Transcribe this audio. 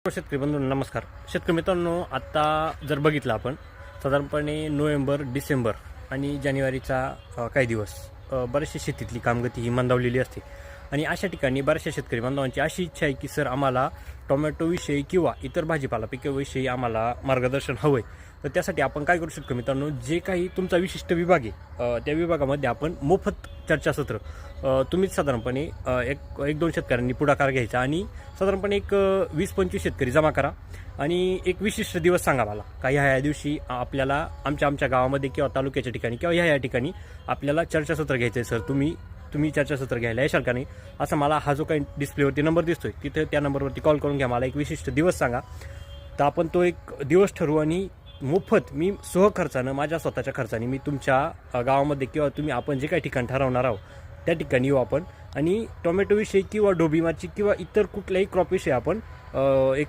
शेतकरी बंधूंनो नमस्कार. शेतकरी मित्रांनो, आता जर बघितलं आपण साधारणपणे नोव्हेंबर, डिसेंबर आणि जानेवारीचा काही दिवस बरेचशे शेतीतली कामगती ही मंदावलेली असते आणि अशा ठिकाणी बऱ्याचशा शेतकरी बांधवांची अशी इच्छा आहे की सर आम्हाला टोमॅटोविषयी किंवा इतर भाजीपाला पिकाविषयी आम्हाला मार्गदर्शन हवं आहे. तर त्यासाठी आपण काय करू शकतो मित्रांनो, जे काही तुमचा विशिष्ट विभाग आहे त्या विभागामध्ये आपण मोफत चर्चासत्र तुम्हीच साधारणपणे एक दोन शेतकऱ्यांनी पुढाकार घ्यायचा आणि साधारणपणे एक 20-25 शेतकरी जमा करा आणि एक विशिष्ट दिवस सांगा मला का ह्या दिवशी आपल्याला आमच्या गावामध्ये किंवा तालुक्याच्या ठिकाणी किंवा ह्या ठिकाणी आपल्याला चर्चासत्र घ्यायचं आहे. सर तुम्ही चर्चासत्र घ्यायला येशाल का नाही, असं मला हा जो काही डिस्प्लेवरती नंबर दिसतोय तिथे त्या नंबरवरती कॉल करून घ्या. मला एक विशिष्ट दिवस सांगा, तर आपण तो एक दिवस ठरवू आणि मोफत मी स्वखर्चानं माझ्या स्वतःच्या खर्चाने मी तुमच्या गावामध्ये किंवा आपण जे काही ठिकाण ठरवणार आहोत त्या ठिकाणी येऊ आपण आणि टोमॅटोविषयी किंवा डोबीमाची किंवा इतर कुठल्याही क्रॉपविषयी आपण एक